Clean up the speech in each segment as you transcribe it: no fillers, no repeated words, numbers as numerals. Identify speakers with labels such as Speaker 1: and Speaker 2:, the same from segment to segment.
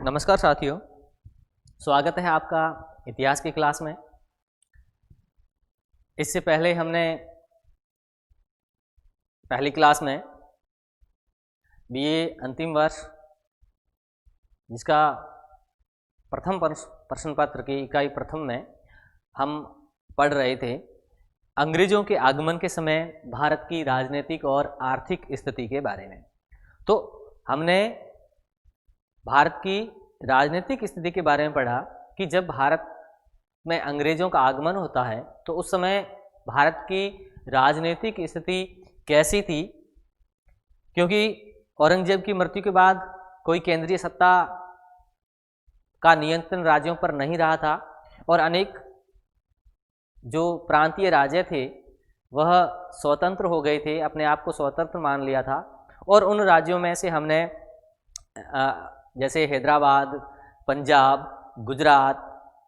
Speaker 1: नमस्कार साथियों, स्वागत है आपका इतिहास की क्लास में। इससे पहले हमने पहली क्लास में बीए अंतिम वर्ष जिसका प्रथम प्रश्न पत्र की इकाई प्रथम में हम पढ़ रहे थे अंग्रेजों के आगमन के समय भारत की राजनीतिक और आर्थिक स्थिति के बारे में। तो हमने भारत की राजनीतिक स्थिति के बारे में पढ़ा कि जब भारत में अंग्रेजों का आगमन होता है तो उस समय भारत की राजनीतिक स्थिति कैसी थी, क्योंकि औरंगजेब की मृत्यु के बाद कोई केंद्रीय सत्ता का नियंत्रण राज्यों पर नहीं रहा था और अनेक जो प्रांतीय राज्य थे वह स्वतंत्र हो गए थे, अपने आप को स्वतंत्र मान लिया था। और उन राज्यों में से हमने जैसे हैदराबाद, पंजाब, गुजरात,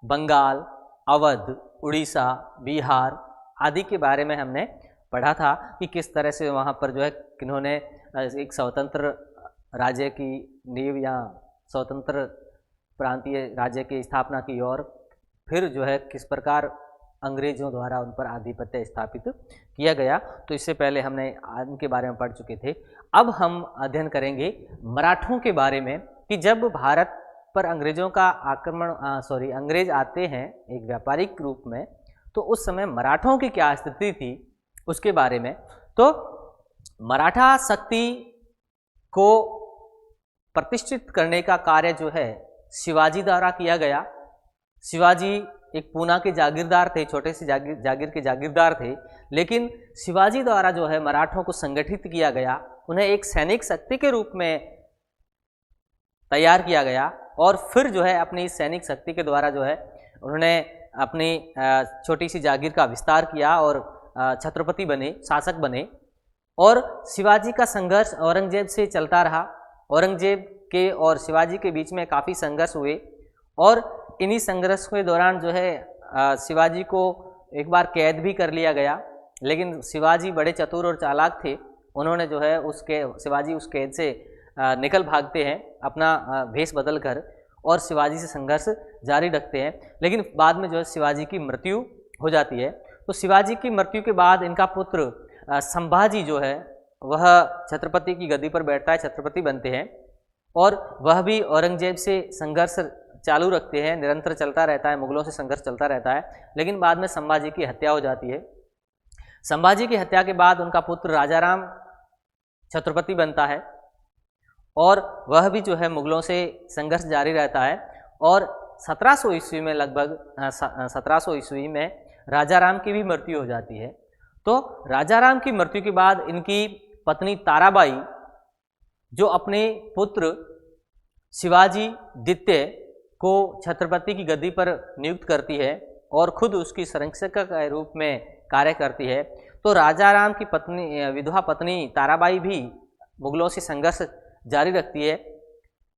Speaker 1: बंगाल, अवध, उड़ीसा, बिहार आदि के बारे में हमने पढ़ा था कि किस तरह से वहाँ पर जो है किन्होंने एक स्वतंत्र राज्य की नींव या स्वतंत्र प्रांतीय राज्य की स्थापना की और फिर जो है किस प्रकार अंग्रेजों द्वारा उन पर आधिपत्य स्थापित किया गया। तो इससे पहले हमने इनके बारे में पढ़ चुके थे। अब हम अध्ययन करेंगे मराठों के बारे में कि जब भारत पर अंग्रेजों का अंग्रेज आते हैं एक व्यापारिक रूप में, तो उस समय मराठों की क्या स्थिति थी उसके बारे में। तो मराठा शक्ति को प्रतिष्ठित करने का कार्य जो है शिवाजी द्वारा किया गया। शिवाजी एक पूना के जागीरदार थे, छोटे से जागीर के जागीरदार थे, लेकिन शिवाजी द्वारा जो है मराठों को संगठित किया गया, उन्हें एक सैनिक शक्ति के रूप में तैयार किया गया और फिर जो है अपनी सैनिक शक्ति के द्वारा जो है उन्होंने अपनी छोटी सी जागीर का विस्तार किया और छत्रपति बने, शासक बने। और शिवाजी का संघर्ष औरंगजेब से चलता रहा। औरंगजेब के और शिवाजी के बीच में काफ़ी संघर्ष हुए और इन्हीं संघर्ष के दौरान जो है शिवाजी को एक बार कैद भी कर लिया गया, लेकिन शिवाजी बड़े चतुर और चालाक थे। उन्होंने जो है शिवाजी उस कैद से निकल भागते हैं अपना भेष बदल कर और शिवाजी से संघर्ष जारी रखते हैं, लेकिन बाद में जो है शिवाजी की मृत्यु हो जाती है। तो शिवाजी की मृत्यु के बाद इनका पुत्र संभाजी जो है वह छत्रपति की गद्दी पर बैठता है, छत्रपति बनते हैं और वह भी औरंगजेब से संघर्ष चालू रखते हैं, निरंतर चलता रहता है, मुगलों से संघर्ष चलता रहता है। लेकिन बाद में संभाजी की हत्या हो जाती है। संभाजी की हत्या के बाद उनका पुत्र राजाराम छत्रपति बनता है और वह भी जो है मुगलों से संघर्ष जारी रहता है। और 1700 ईस्वी में लगभग 1700 ईस्वी में राजाराम की भी मृत्यु हो जाती है। तो राजाराम की मृत्यु के बाद इनकी पत्नी ताराबाई जो अपने पुत्र शिवाजी द्वितीय को छत्रपति की गद्दी पर नियुक्त करती है और खुद उसकी संरक्षिका के रूप में कार्य करती है। तो राजाराम की पत्नी विधवा पत्नी ताराबाई भी मुगलों से संघर्ष जारी रखती है,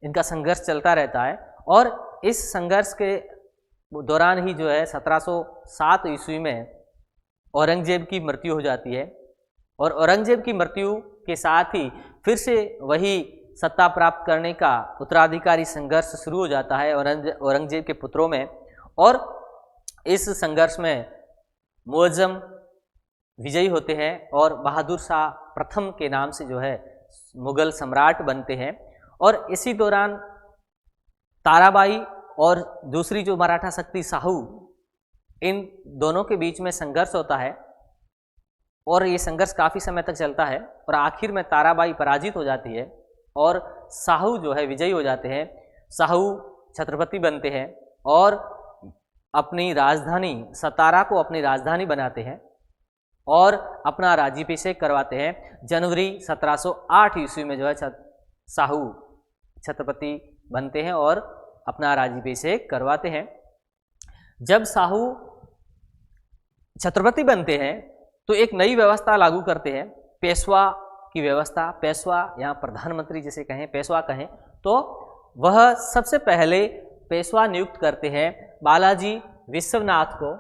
Speaker 1: इनका संघर्ष चलता रहता है। और इस संघर्ष के दौरान ही जो है 1707 ईस्वी में औरंगजेब की मृत्यु हो जाती है और औरंगजेब की मृत्यु के साथ ही फिर से वही सत्ता प्राप्त करने का उत्तराधिकारी संघर्ष शुरू हो जाता है औरंगजेब के पुत्रों में। और इस संघर्ष में मुअज्जम विजयी होते हैं और बहादुर शाह प्रथम के नाम से जो है मुगल सम्राट बनते हैं। और इसी दौरान ताराबाई और दूसरी जो मराठा शक्ति शाहू, इन दोनों के बीच में संघर्ष होता है और ये संघर्ष काफ़ी समय तक चलता है और आखिर में ताराबाई पराजित हो जाती है और शाहू जो है विजयी हो जाते हैं। शाहू छत्रपति बनते हैं और अपनी राजधानी सतारा को अपनी राजधानी बनाते हैं और अपना राज्याभिषेक करवाते हैं। जनवरी 1708 ईस्वी में जो है शाहू छत्रपति बनते हैं और अपना राज्याभिषेक करवाते हैं। जब शाहू छत्रपति बनते हैं तो एक नई व्यवस्था लागू करते हैं, पेशवा की व्यवस्था। पेशवा यहाँ प्रधानमंत्री जिसे कहें, पेशवा कहें, तो वह सबसे पहले पेशवा नियुक्त करते हैं बालाजी विश्वनाथ को।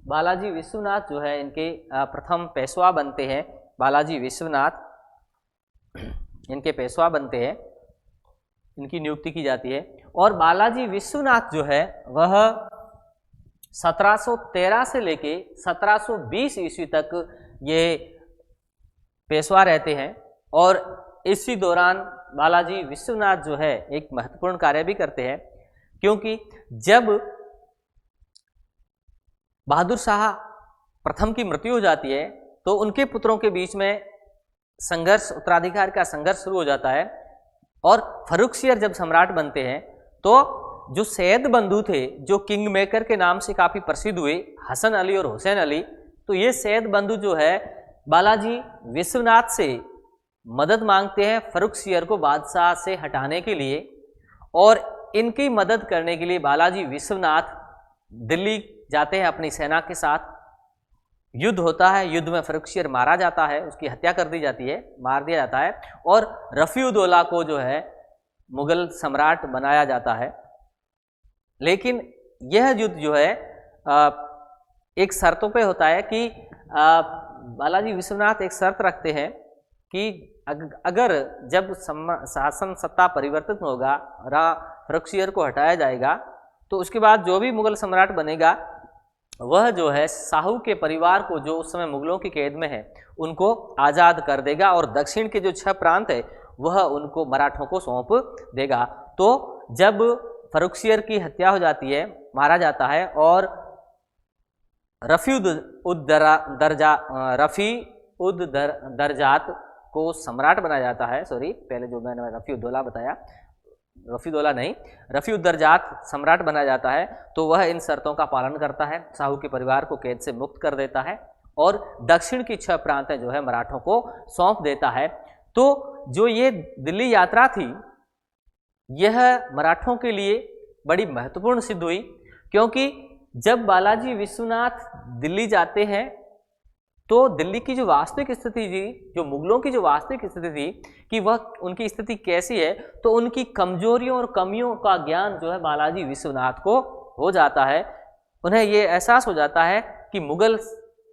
Speaker 1: बालाजी विश्वनाथ जो है इनके प्रथम पेशवा बनते हैं। बालाजी विश्वनाथ इनके पेशवा बनते हैं इनकी नियुक्ति की जाती है। और बालाजी विश्वनाथ जो है वह 1713 से लेके 1720 ईस्वी तक ये पेशवा रहते हैं। और इसी दौरान बालाजी विश्वनाथ जो है एक महत्वपूर्ण कार्य भी करते हैं, क्योंकि जब बहादुर शाह प्रथम की मृत्यु हो जाती है तो उनके पुत्रों के बीच में संघर्ष, उत्तराधिकार का संघर्ष शुरू हो जाता है। और फर्रुखसियर जब सम्राट बनते हैं तो जो सैयद बंधु थे, जो किंग मेकर के नाम से काफ़ी प्रसिद्ध हुए, हसन अली और हुसैन अली, तो ये सैयद बंधु जो है बालाजी विश्वनाथ से मदद मांगते हैं फर्रुखसियर को बादशाह से हटाने के लिए। और इनकी मदद करने के लिए बालाजी विश्वनाथ दिल्ली जाते हैं अपनी सेना के साथ। युद्ध होता है, युद्ध में फर्रुखसियर मारा जाता है, उसकी हत्या कर दी जाती है, मार दिया जाता है। और रफ़ी-उद-दौला को जो है मुगल सम्राट बनाया जाता है। लेकिन यह युद्ध जो है एक शर्तों पे होता है कि बालाजी विश्वनाथ एक शर्त रखते हैं कि अगर जब शासन सत्ता परिवर्तित होगा, फर्रुखसियर को हटाया जाएगा, तो उसके बाद जो भी मुगल सम्राट बनेगा वह जो है शाहू के परिवार को, जो उस समय मुगलों की कैद में है, उनको आज़ाद कर देगा और दक्षिण के जो 6 प्रांत है वह उनको मराठों को सौंप देगा। तो जब फर्रुखसियर की हत्या हो जाती है, मारा जाता है, और रफ़ी-उद-दरजात को सम्राट बनाया जाता है। सॉरी, पहले जो मैंने रफ़ी-उद-दौला बताया, रफ़ी-उद-दौला नहीं, रफ़ी-उद-दरजात सम्राट बनाया जाता है। तो वह इन शर्तों का पालन करता है, शाहू के परिवार को कैद से मुक्त कर देता है और दक्षिण की 6 प्रांतें जो है मराठों को सौंप देता है। तो जो ये दिल्ली यात्रा थी, यह मराठों के लिए बड़ी महत्वपूर्ण सिद्ध हुई, क्योंकि जब बालाजी विश्वनाथ दिल्ली जाते हैं तो दिल्ली की जो वास्तविक स्थिति थी, जो मुगलों की जो वास्तविक स्थिति थी कि वह उनकी स्थिति कैसी है, तो उनकी कमजोरियों और कमियों का ज्ञान जो है बालाजी विश्वनाथ को हो जाता है। उन्हें ये एहसास हो जाता है कि मुगल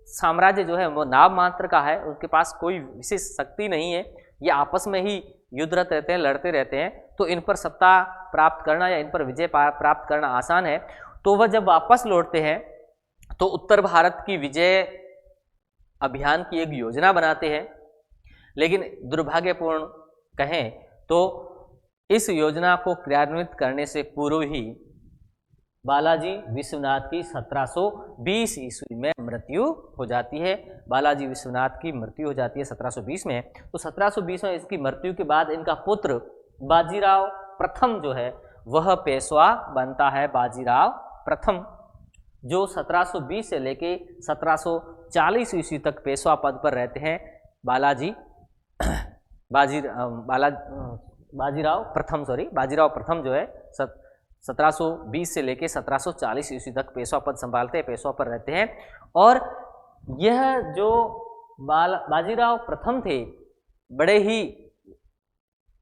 Speaker 1: साम्राज्य जो है वो नाम मात्र का है, उनके पास कोई विशेष शक्ति नहीं है, ये आपस में ही युद्धरत रहते हैं, लड़ते रहते हैं। तो इन पर सत्ता प्राप्त करना या इन पर विजय प्राप्त करना आसान है। तो वह जब वापस लौटते हैं तो उत्तर भारत की विजय अभियान की एक योजना बनाते हैं। लेकिन दुर्भाग्यपूर्ण कहें तो इस योजना को क्रियान्वित करने से पूर्व ही बालाजी विश्वनाथ की 1720 ईस्वी में मृत्यु हो जाती है। बालाजी विश्वनाथ की मृत्यु हो जाती है 1720 में। तो 1720 में इसकी मृत्यु के बाद इनका पुत्र बाजीराव प्रथम जो है वह पेशवा बनता है। बाजीराव प्रथम जो 1720 से लेके 1740 ईस्वी तक पेशवा पद पर रहते हैं। बाजीराव प्रथम जो है 1720 से लेके 1740 ईस्वी तक पेशवा पद संभालते हैं, पेशवा पर रहते हैं। और यह जो बाजीराव प्रथम थे बड़े ही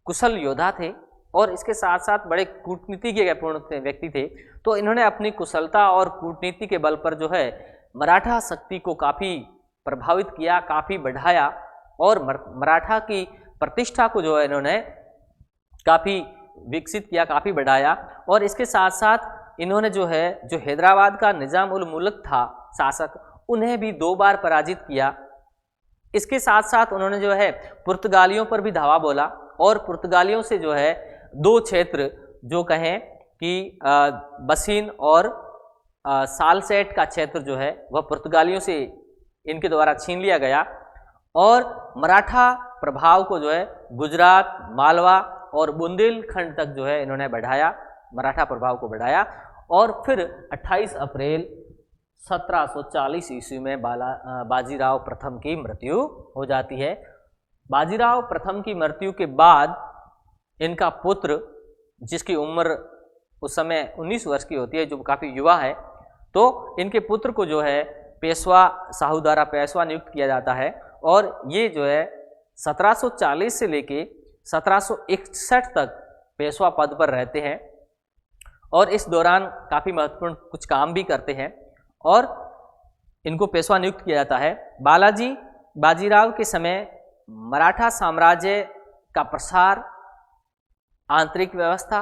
Speaker 1: कुशल योद्धा थे और इसके साथ साथ बड़े कूटनीति के पूर्ण व्यक्ति थे। तो इन्होंने अपनी कुशलता और कूटनीति के बल पर जो है मराठा शक्ति को काफ़ी प्रभावित किया, काफ़ी बढ़ाया और मराठा की प्रतिष्ठा को जो है इन्होंने काफ़ी विकसित किया, काफ़ी बढ़ाया। और इसके साथ साथ इन्होंने जो हैदराबाद का निज़ाम उल मुल्क था शासक, उन्हें भी 2 बार पराजित किया। इसके साथ साथ उन्होंने जो है पुर्तगालियों पर भी धावा बोला और पुर्तगालियों से जो है 2 क्षेत्र जो कहें कि बसीन और सालसेट का क्षेत्र जो है वह पुर्तगालियों से इनके द्वारा छीन लिया गया। और मराठा प्रभाव को जो है गुजरात, मालवा और बुंदेलखंड तक जो है इन्होंने बढ़ाया, मराठा प्रभाव को बढ़ाया। और फिर 28 अप्रैल 1740 ईस्वी में बाजीराव प्रथम की मृत्यु हो जाती है। बाजीराव प्रथम की मृत्यु के बाद इनका पुत्र, जिसकी उम्र उस समय 19 वर्ष की होती है, जो काफ़ी युवा है, तो इनके पुत्र को जो है पेशवा, शाहू द्वारा पेशवा नियुक्त किया जाता है। और ये जो है 1740 से लेके 1761 तक पेशवा पद पर रहते हैं और इस दौरान काफ़ी महत्वपूर्ण कुछ काम भी करते हैं और इनको पेशवा नियुक्त किया जाता है। बाजीराव के समय मराठा साम्राज्य का प्रसार आंतरिक व्यवस्था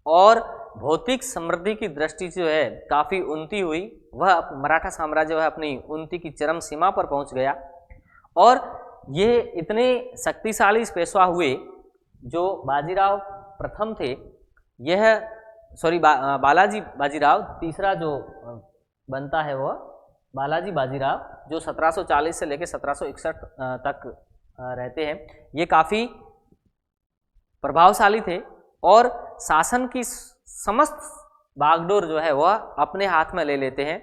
Speaker 1: और भौतिक समृद्धि की दृष्टि से जो है काफ़ी उन्नति हुई। वह मराठा साम्राज्य वह अपनी उन्नति की चरम सीमा पर पहुंच गया और ये इतने शक्तिशाली पेशवा हुए जो बाजीराव प्रथम थे, यह बालाजी बाजीराव तीसरा जो बनता है वह बालाजी बाजीराव जो 1740 से लेकर 1761 तक रहते हैं। ये काफ़ी प्रभावशाली थे और शासन की समस्त बागडोर जो है वह अपने हाथ में ले लेते हैं,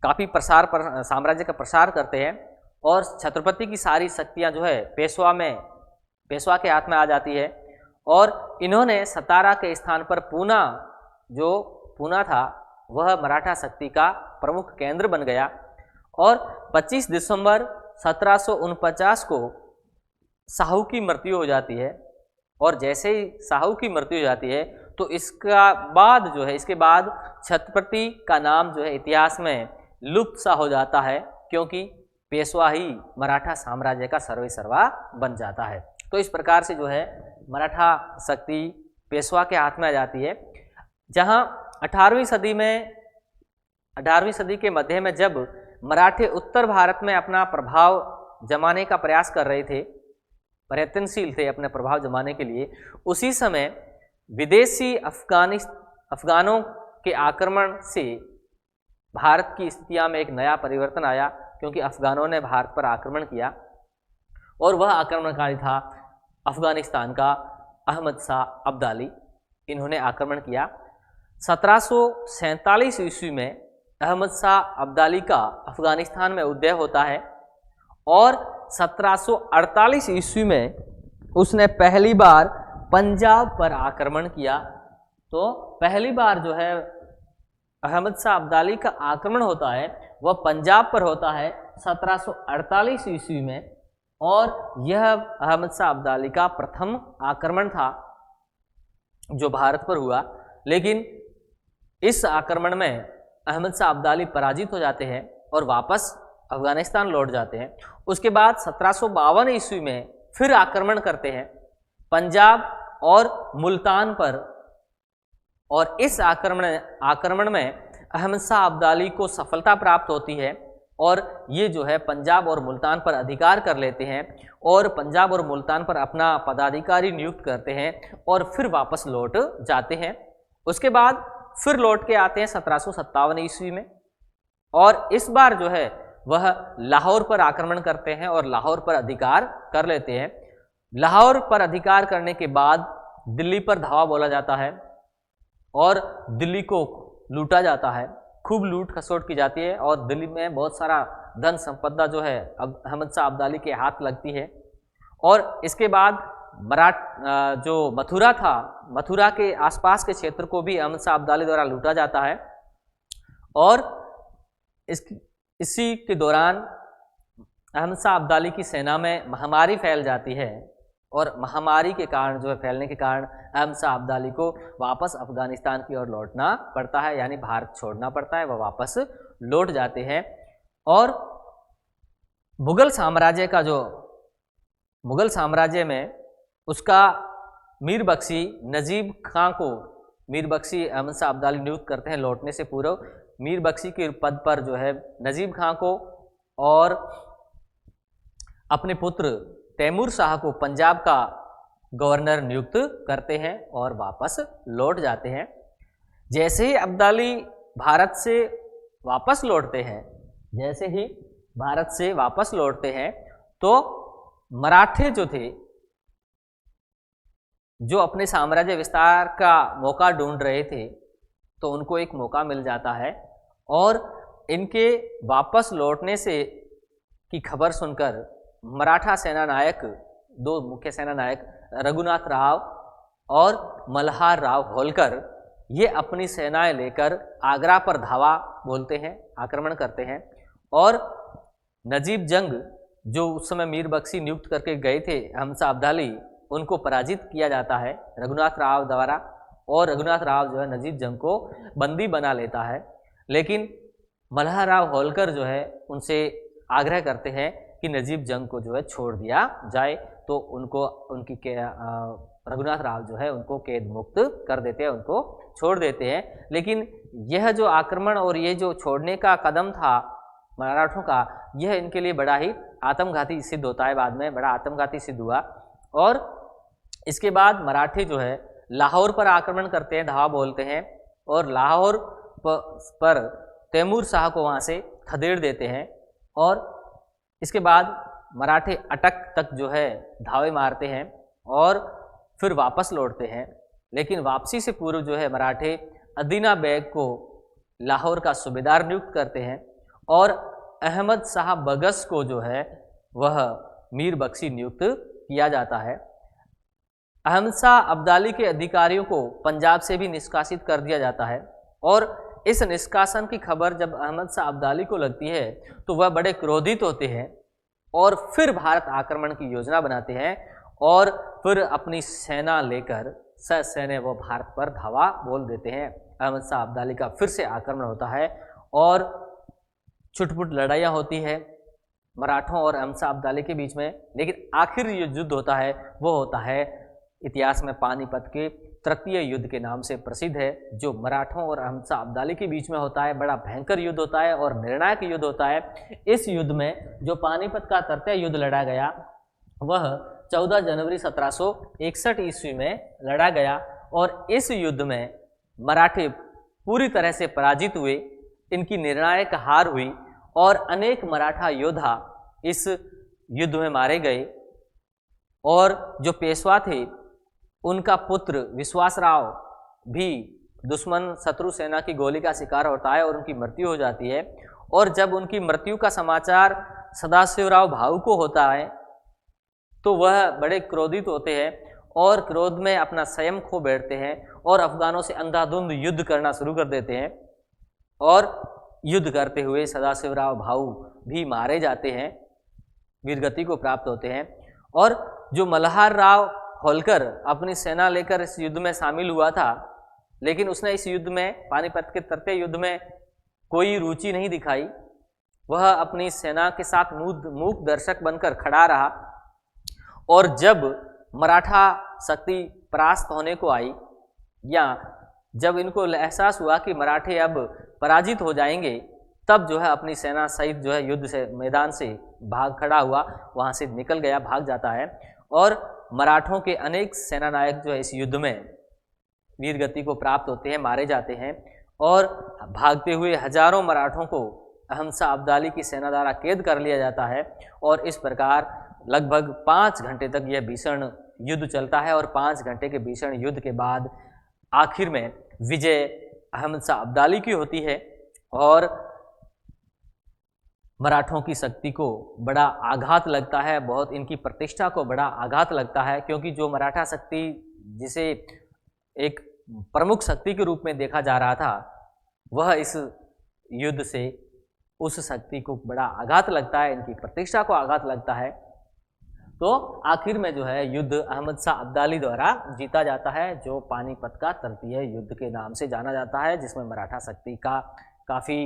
Speaker 1: काफ़ी साम्राज्य का प्रसार करते हैं और छत्रपति की सारी शक्तियां जो है पेशवा के हाथ में आ जाती है और इन्होंने सतारा के स्थान पर पूना था वह मराठा शक्ति का प्रमुख केंद्र बन गया और 25 दिसंबर 1749 को शाहू की मृत्यु हो जाती है और जैसे ही शाहू की मृत्यु हो जाती है तो इसके बाद छत्रपति का नाम जो है इतिहास में लुप्त सा हो जाता है, क्योंकि पेशवा ही मराठा साम्राज्य का सर्वेसर्वा बन जाता है। तो इस प्रकार से जो है मराठा शक्ति पेशवा के हाथ में आ जाती है। जहां 18वीं सदी के मध्य में जब मराठे उत्तर भारत में अपना प्रभाव जमाने का प्रयास कर रहे थे, प्रयत्नशील थे अपने प्रभाव जमाने के लिए, उसी समय विदेशी अफगानों के आक्रमण से भारत की स्थितियां में एक नया परिवर्तन आया, क्योंकि अफगानों ने भारत पर आक्रमण किया और वह आक्रमणकारी था अफगानिस्तान का अहमद शाह अब्दाली। इन्होंने आक्रमण किया। 1747 ईस्वी में अहमद शाह अब्दाली का अफगानिस्तान में उदय होता है और 1748 ईस्वी में उसने पहली बार पंजाब पर आक्रमण किया। तो पहली बार जो है अहमद शाह अब्दाली का आक्रमण होता है वह पंजाब पर होता है 1748 ईस्वी में और यह अहमद शाह अब्दाली का प्रथम आक्रमण था जो भारत पर हुआ। लेकिन इस आक्रमण में अहमद शाह अब्दाली पराजित हो जाते हैं और वापस अफगानिस्तान लौट जाते हैं। उसके बाद 1752 ईस्वी में फिर आक्रमण करते हैं पंजाब और मुल्तान पर और इस आक्रमण में अहमद शाह अब्दाली को सफलता प्राप्त होती है और ये जो है पंजाब और मुल्तान पर अधिकार कर लेते हैं और पंजाब और मुल्तान पर अपना पदाधिकारी नियुक्त करते हैं और फिर वापस लौट जाते हैं। उसके बाद फिर लौट के आते हैं 1757 ईस्वी में और इस बार जो है वह लाहौर पर आक्रमण करते हैं और लाहौर पर अधिकार कर लेते हैं। लाहौर पर अधिकार करने के बाद दिल्ली पर धावा बोला जाता है और दिल्ली को लूटा जाता है, खूब लूट खसोट की जाती है और दिल्ली में बहुत सारा धन संपदा जो है अब अहमद शाह अब्दाली के हाथ लगती है। और इसके बाद जो मथुरा था, मथुरा के आसपास के क्षेत्र को भी अहमद शाह अब्दाली द्वारा लूटा जाता है और इसी के दौरान अहमद शाह अब्दाली की सेना में महामारी फैल जाती है और महामारी के कारण जो है फैलने के कारण अहमद शाह अब्दाली को वापस अफगानिस्तान की ओर लौटना पड़ता है, यानी भारत छोड़ना पड़ता है। वह वापस लौट जाते हैं और मुगल साम्राज्य में उसका मीर बख्शी नजीब खां को मीर बख्शी अहमद शाह अब्दाली नियुक्त करते हैं लौटने से पूर्व। मीर बख्शी के पद पर जो है नजीब खां को और अपने पुत्र तैमूर शाह को पंजाब का गवर्नर नियुक्त करते हैं और वापस लौट जाते हैं। जैसे ही अब्दाली भारत से वापस लौटते हैं तो मराठे जो थे, जो अपने साम्राज्य विस्तार का मौका ढूंढ रहे थे, तो उनको एक मौका मिल जाता है और इनके वापस लौटने से की खबर सुनकर मराठा सेना नायक, दो मुख्य सेना नायक रघुनाथ राव और मल्हार राव होलकर, ये अपनी सेनाएं लेकर आगरा पर धावा बोलते हैं, आक्रमण करते हैं और नजीब जंग जो उस समय मीर बख्शी नियुक्त करके गए थे अहमद शाह अब्दाली, उनको पराजित किया जाता है रघुनाथ राव द्वारा और रघुनाथ राव जो है नजीब जंग को बंदी बना लेता है। लेकिन मल्हार राव होलकर जो है उनसे आग्रह करते हैं कि नजीब जंग को जो है छोड़ दिया जाए, तो उनकी रघुनाथ राव जो है उनको कैद मुक्त कर देते हैं, उनको छोड़ देते हैं। लेकिन यह जो आक्रमण और ये जो छोड़ने का कदम था मराठों का, यह इनके लिए बड़ा ही आत्मघाती सिद्ध होता है, बाद में बड़ा आत्मघाती सिद्ध हुआ। और इसके बाद मराठी जो है लाहौर पर आक्रमण करते हैं, धावा बोलते हैं, और लाहौर पर तैमूर शाह को वहाँ से खदेड़ देते हैं। और इसके बाद मराठे अटक तक जो है धावे मारते हैं और फिर वापस लौटते हैं। लेकिन वापसी से पूर्व जो है मराठे अदीना बेग को लाहौर का सूबेदार नियुक्त करते हैं और अहमद शाह बगस को जो है वह मीर बख्शी नियुक्त किया जाता है। अहमद शाह अब्दाली के अधिकारियों को पंजाब से भी निष्कासित कर दिया जाता है और इस निष्कासन की खबर जब अहमद शाह अब्दाली को लगती है तो वह बड़े क्रोधित होते हैं और फिर भारत आक्रमण की योजना बनाते हैं और फिर अपनी सेना लेकर ससैन्य वो भारत पर धावा बोल देते हैं। अहमद शाह अब्दाली का फिर से आक्रमण होता है और छुटपुट लड़ाइयाँ होती है मराठों और अहमद शाह अब्दाली के बीच में। लेकिन आखिर ये युद्ध होता है वो होता है इतिहास में पानीपत के तृतीय युद्ध के नाम से प्रसिद्ध है, जो मराठों और अहमद शाह अब्दाली के बीच में होता है। बड़ा भयंकर युद्ध होता है और निर्णायक युद्ध होता है। इस युद्ध में जो पानीपत का तृतीय युद्ध लड़ा गया वह 14 जनवरी 1761 ईस्वी में लड़ा गया और इस युद्ध में मराठे पूरी तरह से पराजित हुए, इनकी निर्णायक हार हुई और अनेक मराठा योद्धा इस युद्ध में मारे गए। और जो पेशवा थे उनका पुत्र विश्वासराव भी दुश्मन शत्रु सेना की गोली का शिकार होता है और उनकी मृत्यु हो जाती है। और जब उनकी मृत्यु का समाचार सदाशिवराव भाऊ को होता है तो वह बड़े क्रोधित होते हैं और क्रोध में अपना संयम खो बैठते हैं और अफगानों से अंधाधुंध युद्ध करना शुरू कर देते हैं। और युद्ध करते हुए सदाशिवराव भाऊ भी मारे जाते हैं, वीरगति को प्राप्त होते हैं। और जो मल्हार राव होलकर अपनी सेना लेकर इस युद्ध में शामिल हुआ था, लेकिन उसने इस युद्ध में पानीपत के तृतीय युद्ध में कोई रुचि नहीं दिखाई। वह अपनी सेना के साथ मूक दर्शक बनकर खड़ा रहा और जब मराठा शक्ति परास्त होने को आई या जब इनको एहसास हुआ कि मराठे अब पराजित हो जाएंगे, तब जो है अपनी सेना सहित जो है युद्ध से मैदान से भाग खड़ा हुआ, वहाँ से निकल गया, भाग जाता है। और मराठों के अनेक सेना नायक जो है इस युद्ध में वीरगति को प्राप्त होते हैं, मारे जाते हैं और भागते हुए हजारों मराठों को अहमद शाह अब्दाली की सेना द्वारा कैद कर लिया जाता है। और इस प्रकार लगभग 5 घंटे तक यह भीषण युद्ध चलता है और 5 घंटे के भीषण युद्ध के बाद आखिर में विजय अहमद शाह अब्दाली की होती है और मराठों की शक्ति को बड़ा आघात लगता है, बहुत इनकी प्रतिष्ठा को बड़ा आघात लगता है, क्योंकि जो मराठा शक्ति जिसे एक प्रमुख शक्ति के रूप में देखा जा रहा था, वह इस युद्ध से उस शक्ति को बड़ा आघात लगता है, इनकी प्रतिष्ठा को आघात लगता है। तो आखिर में जो है युद्ध अहमद शाह अब्दाली द्वारा जीता जाता है, जो पानीपत का तृतीय युद्ध के नाम से जाना जाता है, जिसमें मराठा शक्ति का काफ़ी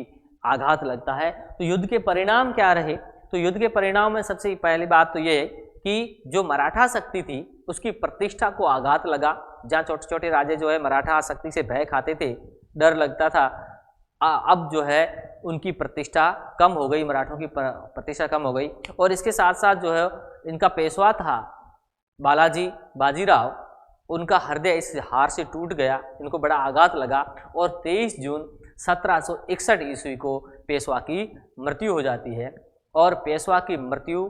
Speaker 1: आघात लगता है। तो युद्ध के परिणाम क्या रहे? तो युद्ध के परिणाम में सबसे पहली बात तो ये कि जो मराठा शक्ति थी उसकी प्रतिष्ठा को आघात लगा। जहाँ छोटे छोटे राजे जो है मराठा शक्ति से भय खाते थे, डर लगता था, अब जो है उनकी प्रतिष्ठा कम हो गई, मराठों की प्रतिष्ठा कम हो गई। और इसके साथ साथ जो है इनका पेशवा था बालाजी बाजीराव, उनका हृदय इस हार से टूट गया, इनको बड़ा आघात लगा और 23 जून 1761 ईस्वी को पेशवा की मृत्यु हो जाती है। और पेशवा की मृत्यु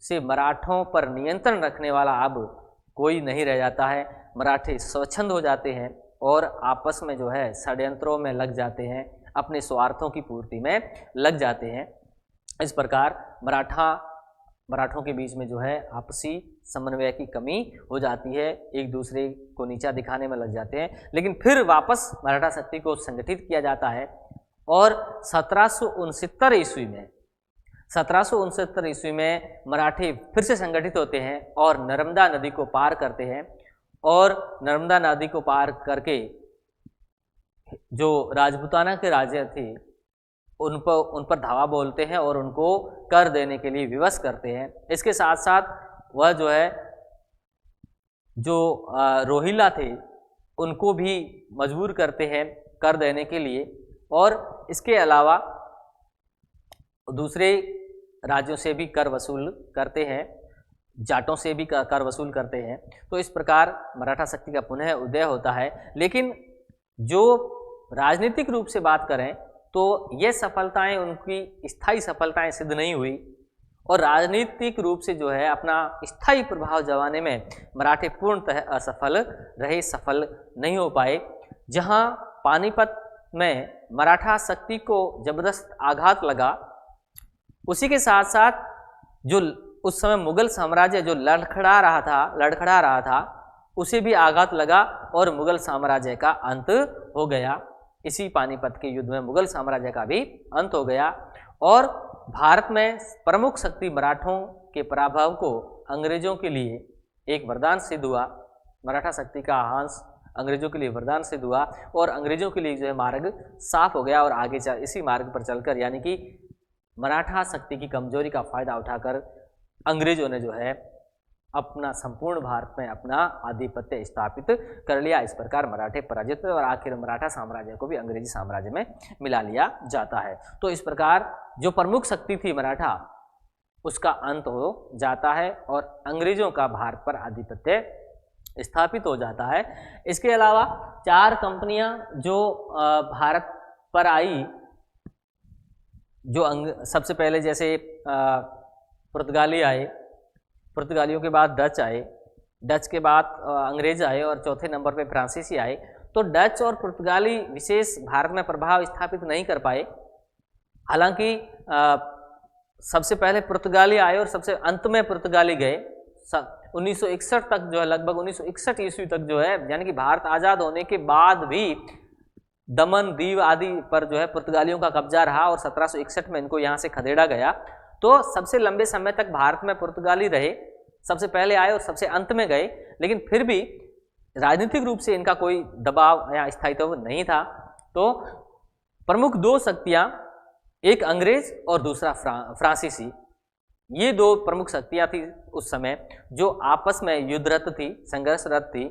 Speaker 1: से मराठों पर नियंत्रण रखने वाला अब कोई नहीं रह जाता है। मराठे स्वच्छंद हो जाते हैं और आपस में जो है षड्यंत्रों में लग जाते हैं, अपने स्वार्थों की पूर्ति में लग जाते हैं। इस प्रकार मराठों के बीच में जो है आपसी समन्वय की कमी हो जाती है, एक दूसरे को नीचा दिखाने में लग जाते हैं। लेकिन फिर वापस मराठा शक्ति को संगठित किया जाता है और 1769 ईस्वी में मराठे फिर से संगठित होते हैं और नर्मदा नदी को पार करते हैं। और नर्मदा नदी को पार करके जो राजपूताना के राजा थे उन पर धावा बोलते हैं और उनको कर देने के लिए विवश करते हैं। इसके साथ साथ वह जो है जो रोहिल्ला थे उनको भी मजबूर करते हैं कर देने के लिए, और इसके अलावा दूसरे राज्यों से भी कर वसूल करते हैं, जाटों से भी कर वसूल करते हैं। तो इस प्रकार मराठा शक्ति का पुनः उदय होता है। लेकिन जो राजनीतिक रूप से बात करें तो ये सफलताएं उनकी स्थायी सफलताएं सिद्ध नहीं हुई, और राजनीतिक रूप से जो है अपना स्थायी प्रभाव जमाने में मराठे पूर्णतः असफल रहे, सफल नहीं हो पाए। जहां पानीपत में मराठा शक्ति को जबरदस्त आघात लगा, उसी के साथ साथ जो उस समय मुगल साम्राज्य जो लड़खड़ा रहा था उसे भी आघात लगा और मुगल साम्राज्य का अंत हो गया। इसी पानीपत के युद्ध में मुगल साम्राज्य का भी अंत हो गया, और भारत में प्रमुख शक्ति मराठों के पराभव को अंग्रेजों के लिए एक वरदान सिद्ध हुआ। मराठा शक्ति का ह्रास अंग्रेजों के लिए वरदान सिद्ध हुआ, और अंग्रेजों के लिए जो है मार्ग साफ हो गया, और आगे इसी मार्ग पर चलकर यानी कि मराठा शक्ति की कमजोरी का फायदा उठाकर अंग्रेजों ने जो है अपना संपूर्ण भारत में अपना आधिपत्य स्थापित कर लिया। इस प्रकार मराठे पराजित हुए और आखिर मराठा साम्राज्य को भी अंग्रेजी साम्राज्य में मिला लिया जाता है। तो इस प्रकार जो प्रमुख शक्ति थी मराठा, उसका अंत हो जाता है और अंग्रेजों का भारत पर आधिपत्य स्थापित हो जाता है। इसके अलावा 4 कंपनियां जो भारत पर आई, जो सबसे पहले जैसे पुर्तगाली आए, पुर्तगालियों के बाद डच आए, डच के बाद अंग्रेज आए, और चौथे नंबर पे फ्रांसीसी आए। तो डच और पुर्तगाली विशेष भारत में प्रभाव स्थापित नहीं कर पाए। हालांकि सबसे पहले पुर्तगाली आए और सबसे अंत में पुर्तगाली गए। 1961 तक जो है, लगभग 1961 ईस्वी तक जो है, यानी कि भारत आज़ाद होने के बाद भी दमन, दीव आदि पर जो है पुर्तगालियों का कब्जा रहा, और 1761 में इनको यहाँ से खदेड़ा गया। तो सबसे लंबे समय तक भारत में पुर्तगाली रहे, सबसे पहले आए और सबसे अंत में गए, लेकिन फिर भी राजनीतिक रूप से इनका कोई दबाव या स्थायित्व नहीं था। तो प्रमुख 2 शक्तियां, एक अंग्रेज और दूसरा फ्रांसीसी, ये 2 प्रमुख शक्तियां थी उस समय, जो आपस में युद्धरत थी, संघर्षरत थी,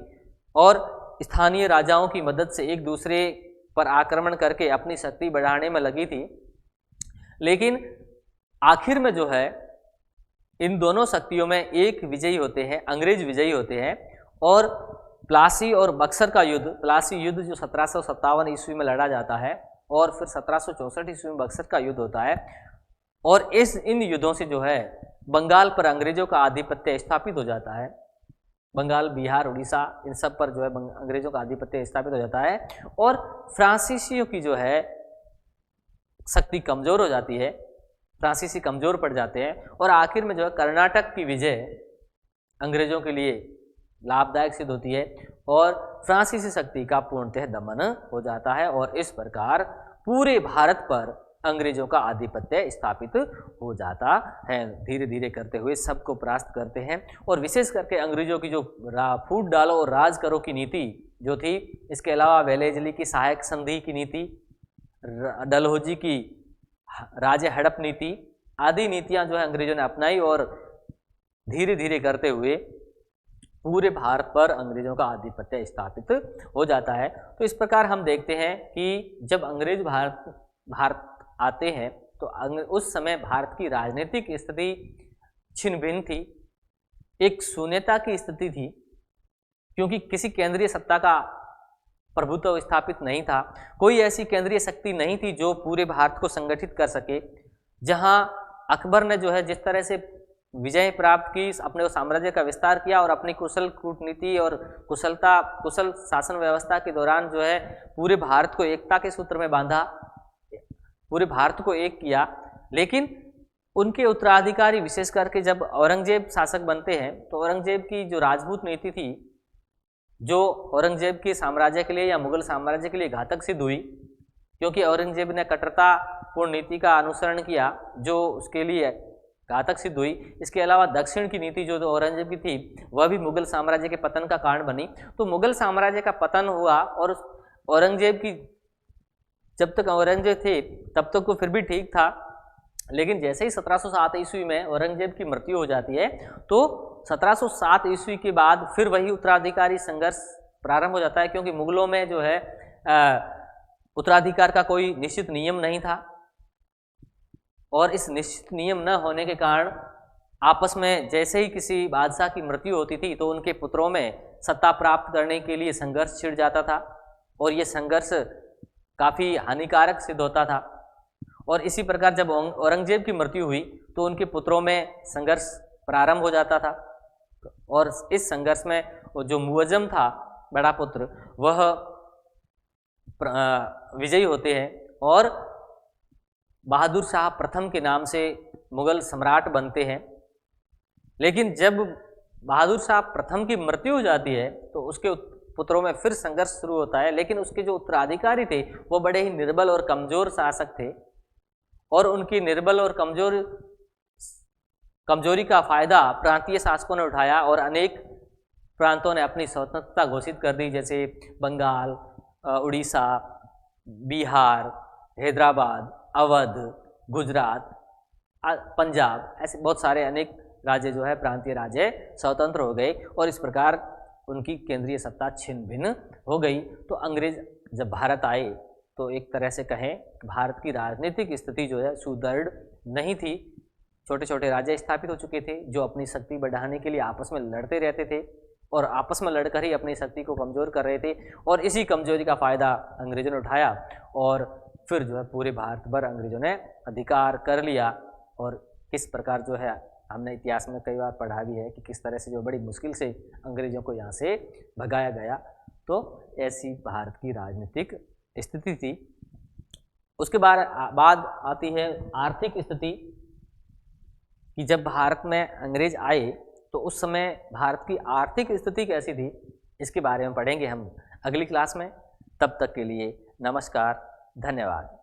Speaker 1: और स्थानीय राजाओं की मदद से एक दूसरे पर आक्रमण करके अपनी शक्ति बढ़ाने में लगी थी। लेकिन आखिर में जो है इन दोनों शक्तियों में एक विजयी होते हैं, अंग्रेज विजयी होते हैं, और प्लासी और बक्सर का युद्ध, प्लासी युद्ध जो 1757 ईस्वी में लड़ा जाता है, और फिर 1764 ईस्वी में बक्सर का युद्ध होता है, और इन युद्धों से जो है बंगाल पर अंग्रेजों का आधिपत्य स्थापित हो जाता है। बंगाल, बिहार, उड़ीसा, इन सब पर जो है अंग्रेजों का आधिपत्य स्थापित हो जाता है, और फ्रांसीसियों की जो है शक्ति कमजोर हो जाती है, फ्रांसीसी कमजोर पड़ जाते हैं, और आखिर में जो है कर्नाटक की विजय अंग्रेजों के लिए लाभदायक सिद्ध होती है, और फ्रांसीसी शक्ति का पूर्णतः दमन हो जाता है, और इस प्रकार पूरे भारत पर अंग्रेजों का आधिपत्य स्थापित हो जाता है। धीरे धीरे करते हुए सबको परास्त करते हैं, और विशेष करके अंग्रेजों की जो फूट डालो और राज करो की नीति जो थी, इसके अलावा वेलेजली की सहायक संधि की नीति, डलहौजी की राज्य हड़प नीति आदि नीतियां जो है अंग्रेजों ने अपनाई, और धीरे धीरे करते हुए पूरे भारत पर अंग्रेजों का आधिपत्य स्थापित हो जाता है। तो इस प्रकार हम देखते हैं कि जब अंग्रेज भारत आते हैं तो उस समय भारत की राजनीतिक स्थिति छिन्न भिन्न थी, एक शून्यता की स्थिति थी, क्योंकि किसी केंद्रीय सत्ता का प्रभुत्व स्थापित नहीं था, कोई ऐसी केंद्रीय शक्ति नहीं थी जो पूरे भारत को संगठित कर सके। जहां अकबर ने जो है जिस तरह से विजय प्राप्त की, अपने साम्राज्य का विस्तार किया, और अपनी कुशल कूटनीति और कुशल शासन व्यवस्था के दौरान जो है पूरे भारत को एकता के सूत्र में बांधा, पूरे भारत को एक किया। लेकिन उनके उत्तराधिकारी विशेष करके जब औरंगजेब शासक बनते हैं, तो औरंगजेब की जो राजपूत नीति थी, जो औरंगजेब के साम्राज्य के लिए या मुगल साम्राज्य के लिए घातक सिद्ध हुई, क्योंकि औरंगजेब ने कट्टरतापूर्ण नीति का अनुसरण किया जो उसके लिए घातक सिद्ध हुई। इसके अलावा दक्षिण की नीति जो औरंगजेब की थी, वह भी मुगल साम्राज्य के पतन का कारण बनी। तो मुगल साम्राज्य का पतन हुआ, और औरंगजेब की जब तक औरंगजेब थे तब तक तो फिर भी ठीक था, लेकिन जैसे ही 1707 ईस्वी में औरंगजेब की मृत्यु हो जाती है तो 1707 ईस्वी के बाद फिर वही उत्तराधिकारी संघर्ष प्रारंभ हो जाता है, क्योंकि मुगलों में जो है उत्तराधिकार का कोई निश्चित नियम नहीं था और इस निश्चित नियम न होने के कारण आपस में जैसे ही किसी बादशाह की मृत्यु होती थी तो उनके पुत्रों में सत्ता प्राप्त करने के लिए संघर्ष छिड़ जाता था और ये संघर्ष काफ़ी हानिकारक सिद्ध होता था। और इसी प्रकार जब औरंगजेब की मृत्यु हुई तो उनके पुत्रों में संघर्ष प्रारंभ हो जाता था और इस संघर्ष में जो मुअज्जम था बड़ा पुत्र, वह विजयी होते हैं और बहादुर शाह प्रथम के नाम से मुगल सम्राट बनते हैं। लेकिन जब बहादुर शाह प्रथम की मृत्यु हो जाती है तो उसके पुत्रों में फिर संघर्ष शुरू होता है, लेकिन उसके जो उत्तराधिकारी थे वो बड़े ही निर्बल और कमजोर शासक थे और उनकी निर्बल और कमजोरी का फायदा प्रांतीय शासकों ने उठाया और अनेक प्रांतों ने अपनी स्वतंत्रता घोषित कर दी, जैसे बंगाल, उड़ीसा, बिहार, हैदराबाद, अवध, गुजरात, पंजाब, ऐसे बहुत सारे अनेक राज्य जो है प्रांतीय राज्य स्वतंत्र हो गए और इस प्रकार उनकी केंद्रीय सत्ता छिन्न भिन्न हो गई। तो अंग्रेज जब भारत आए तो एक तरह से कहें भारत की राजनीतिक स्थिति जो है सुदृढ़ नहीं थी। छोटे छोटे राज्य स्थापित हो चुके थे जो अपनी शक्ति बढ़ाने के लिए आपस में लड़ते रहते थे और आपस में लड़कर ही अपनी शक्ति को कमज़ोर कर रहे थे और इसी कमजोरी का फ़ायदा अंग्रेज़ों ने उठाया और फिर जो है पूरे भारत भर अंग्रेज़ों ने अधिकार कर लिया। और किस प्रकार जो है हमने इतिहास में कई बार पढ़ा भी है कि किस तरह से जो बड़ी मुश्किल से अंग्रेज़ों को यहाँ से भगाया गया। तो ऐसी भारत की राजनीतिक स्थिति थी। उसके बाद आती है आर्थिक स्थिति कि जब भारत में अंग्रेज आए तो उस समय भारत की आर्थिक स्थिति कैसी थी, इसके बारे में पढ़ेंगे हम अगली क्लास में। तब तक के लिए नमस्कार, धन्यवाद।